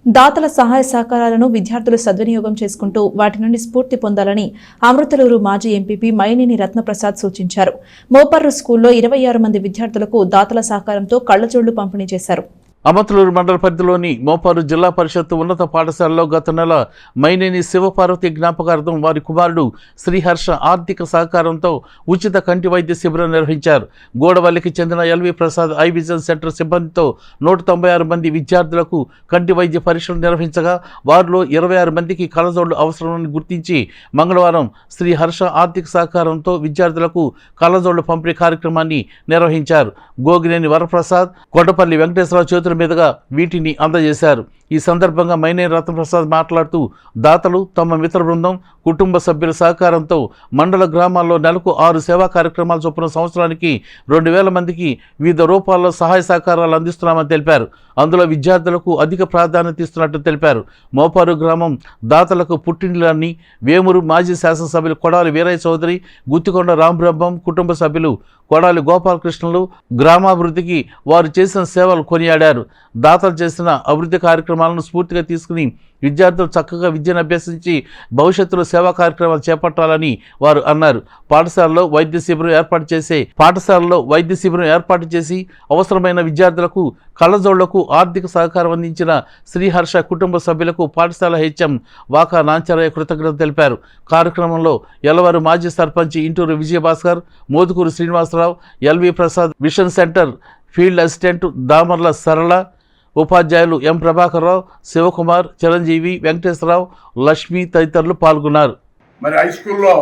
దాతల సహాయ సహకారాలను విద్యార్థులు సద్వినియోగం చేసుకుంటూ వాటి నుండి స్ఫూర్తి పొందాలని అమృతలూరు మాజీ ఎంపీపీ మైనేని రత్నప్రసాద్ సూచించారు. మోపర్రు స్కూల్లో 26 మంది విద్యార్థులకు దాతల సహకారంతో కళ్లజోళ్లు పంపిణీ చేశారు. అమృతలూరు మండల పరిధిలోని మోపారు జిల్లా పరిషత్ ఉన్నత పాఠశాలలో గత నెల మైనేని శివపార్వతి జ్ఞాపకార్థం వారి కుమారుడు శ్రీహర్ష ఆర్థిక సహకారంతో ఉచిత కంటి వైద్య శిబిరం నిర్వహించారు. గోడవల్లికి చెందిన LV Prasad eye vision centre సిబ్బందితో 196 మంది విద్యార్థులకు కంటి వైద్య పరీక్షలు నిర్వహించగా వారిలో 26 మందికి కళ్ళజోళ్లు అవసరమని గుర్తించి మంగళవారం శ్రీహర్ష ఆర్థిక సహకారంతో విద్యార్థులకు కళ్ళజోళ్లు పంపిణీ కార్యక్రమాన్ని నిర్వహించారు. గోగినేని వరప్రసాద్, కొండపల్లి వెంకటేశ్వరరావు చేతుల మీదుగా వీటిని అందజేశారు. ఈ సందర్భంగా మైనేని రత్నప్రసాద్ మాట్లాడుతూ దాతలు తమ మిత్ర బృందం, కుటుంబ సభ్యుల సహకారంతో మండల గ్రామాల్లో నెలకు 6 సేవా కార్యక్రమాలు చొప్పున సంవత్సరానికి 2000 మందికి వివిధ రూపాల్లో సహాయ సహకారాలు అందిస్తున్నామని తెలిపారు. అందులో విద్యార్థులకు అధిక ప్రాధాన్యత ఇస్తున్నట్టు తెలిపారు. మోపారు గ్రామం దాతలకు పుట్టినిల్లని వేమూరు మాజీ శాసనసభ్యులు కొడాలి వీరయ్య చౌదరి, గుత్తికొండ రాంబ్రహ్మం కుటుంబ సభ్యులు కొడాలి గోపాలకృష్ణులు గ్రామాభివృద్ధికి వారు చేసిన సేవలు కొనియాడారు. దాతలు చేసిన అభివృద్ధి కార్యక్రమాలను స్ఫూర్తిగా తీసుకుని విద్యార్థులు చక్కగా విద్యను అభ్యసించి భవిష్యత్తులో సేవా కార్యక్రమాలు చేపట్టాలని వారు అన్నారు. పాఠశాలలో వైద్య శిబిరం ఏర్పాటు చేసి అవసరమైన విద్యార్థులకు కళ్ళజోళ్లకు ఆర్థిక సహకారం అందించిన శ్రీహర్ష కుటుంబ సభ్యులకు పాఠశాల హెచ్ఎం వాకా నాంచరయ్య కృతజ్ఞతలు తెలిపారు. కార్యక్రమంలో ఎలవారు మాజీ sarpanch Inturu Vijayabhaskar, Modukuru Srinivasarao, LV Prasad mission centre field assistant Damarla Sarala, ఉపాధ్యాయులు ఎం ప్రభాకర్రావు, శివకుమార్, చిరంజీవి, వెంకటేశ్వరరావు, లక్ష్మి తదితరులు పాల్గొన్నారు. మరి హై స్కూల్లో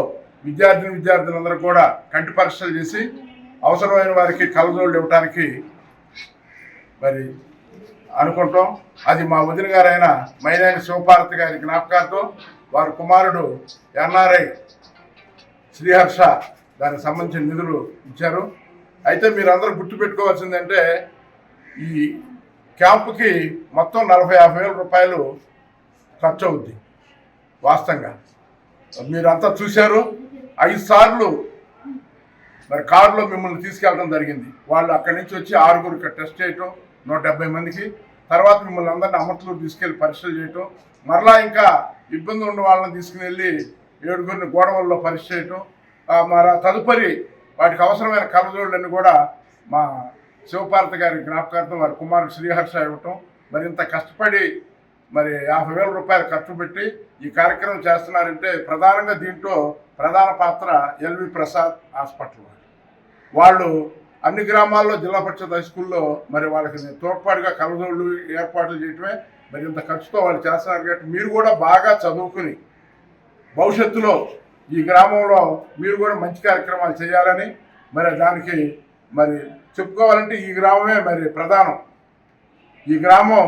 విద్యార్థులందరూ కూడా కంటి పరీక్షలు చేసి అవసరమైన వారికి కళ్ళజోళ్ళు ఇవ్వడానికి మరి అనుకుంటాం. అది మా వదిన గారైన మైనేని శివపార్వతి గారి జ్ఞాపకార్థం వారి కుమారుడు ఎన్ఆర్ఐ శ్రీహర్ష దానికి సంబంధించిన నిధులు ఇచ్చారు. అయితే మీరందరూ గుర్తుపెట్టుకోవాల్సిందంటే ఈ క్యాంపుకి మొత్తం 40-50 వేల రూపాయలు ఖర్చు అవుద్ది. వాస్తవంగా మీరంతా చూశారు. 5 సార్లు మరి కారులో మిమ్మల్ని తీసుకెళ్ళడం జరిగింది. వాళ్ళు అక్కడి నుంచి వచ్చి 6 టెస్ట్ చేయటం 170 మందికి, తర్వాత మిమ్మల్ని అందరినీ అమృతలూరు తీసుకెళ్ళి పరీక్షలు చేయటం, మరలా ఇంకా ఇబ్బంది ఉన్న వాళ్ళని తీసుకుని వెళ్ళి 7 గోడవల్లో పరీక్ష చేయటం, మరి తదుపరి వాటికి అవసరమైన కళ్ళజోళ్ళన్నీ కూడా మా శివపార్వతి గారి జ్ఞాపకార్థం వారి కుమారుడు శ్రీహర్ష ఇవ్వటం, మరి ఇంత కష్టపడి మరి 50,000 రూపాయలు ఖర్చు పెట్టి ఈ కార్యక్రమం చేస్తున్నారంటే ప్రధానంగా దీంట్లో ప్రధాన పాత్ర ఎల్వి ప్రసాద్ హాస్పిటల్ వాళ్ళు అన్ని గ్రామాల్లో జిల్లా పరిషత్ హై స్కూల్లో మరి వాళ్ళకి తోడ్పాటుగా కళ్ళజోళ్ళు ఏర్పాట్లు చేయటమే మరి ఇంత ఖర్చుతో వాళ్ళు చేస్తున్నారు. కాబట్టి మీరు కూడా బాగా చదువుకుని భవిష్యత్తులో ఈ గ్రామంలో మీరు కూడా మంచి కార్యక్రమాలు చేయాలని మరి దానికి మరి చెప్పుకోవాలంటే ఈ గ్రామమే మరి ప్రధానం. ఈ గ్రామం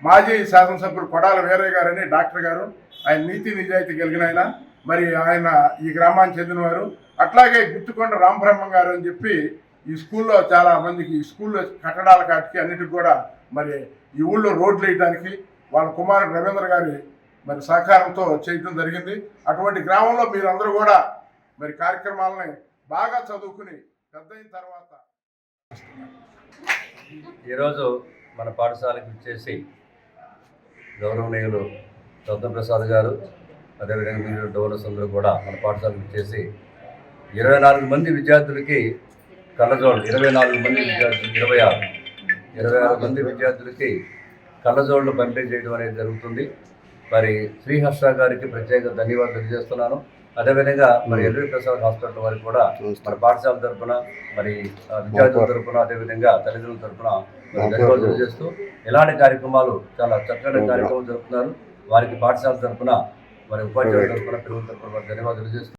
మాజీ శాసనసభ్యుడు కొడాలి వీరయ్య గారని డాక్టర్ గారు, ఆయన నీతి నిజాయితీ కలిగిన ఆయన, మరి ఆయన ఈ గ్రామానికి చెందినవారు. అట్లాగే గుత్తికొండ రాంబ్రహ్మం గారు అని చెప్పి ఈ స్కూల్లో చాలా మందికి ఈ స్కూల్లో కట్టడాల కాటికి అన్నిటికి కూడా మరి ఈ ఊళ్ళో రోడ్లు వేయడానికి వాళ్ళ కుమారుడు రవీంద్ర గారి మరి సహకారంతో చేయడం జరిగింది. అటువంటి గ్రామంలో మీరందరూ కూడా మరి కార్యక్రమాలని బాగా చదువుకుని పెద్దయిన తర్వాత ఈరోజు మన పాఠశాలకు ఇచ్చేసి గౌరవనీయులు రత్నప్రసాద్ గారు, అదేవిధంగా మీరు డోనర్స్ అందరూ కూడా మన పాఠశాలకు ఇచ్చేసి 24 మంది విద్యార్థులకి కళ్ళజోళ్ళు, 26 మంది విద్యార్థులకి కళ్ళజోళ్ళు పంపిణీ చేయడం అనేది జరుగుతుంది. మరి శ్రీహర్ష గారికి ప్రత్యేక ధన్యవాదాలు తెలియజేస్తున్నాను. అదేవిధంగా మరి ఎల్వి ప్రసాద్ హాస్పిటల్ వారికి కూడా మన పాఠశాల తరఫున, మరి విద్యార్థుల తరఫున, అదేవిధంగా తల్లిదండ్రుల తరఫున ధన్యవాదాలు తెలియజేస్తూ ఇలాంటి కార్యక్రమాలు చాలా చక్కటి కార్యక్రమాలు జరుపుతున్నారు. వారికి పాఠశాల తరఫున, మరి ఉపాధ్యాయుల తరఫున, పిల్లల తరఫున ధన్యవాదాలు తెలియజేస్తూ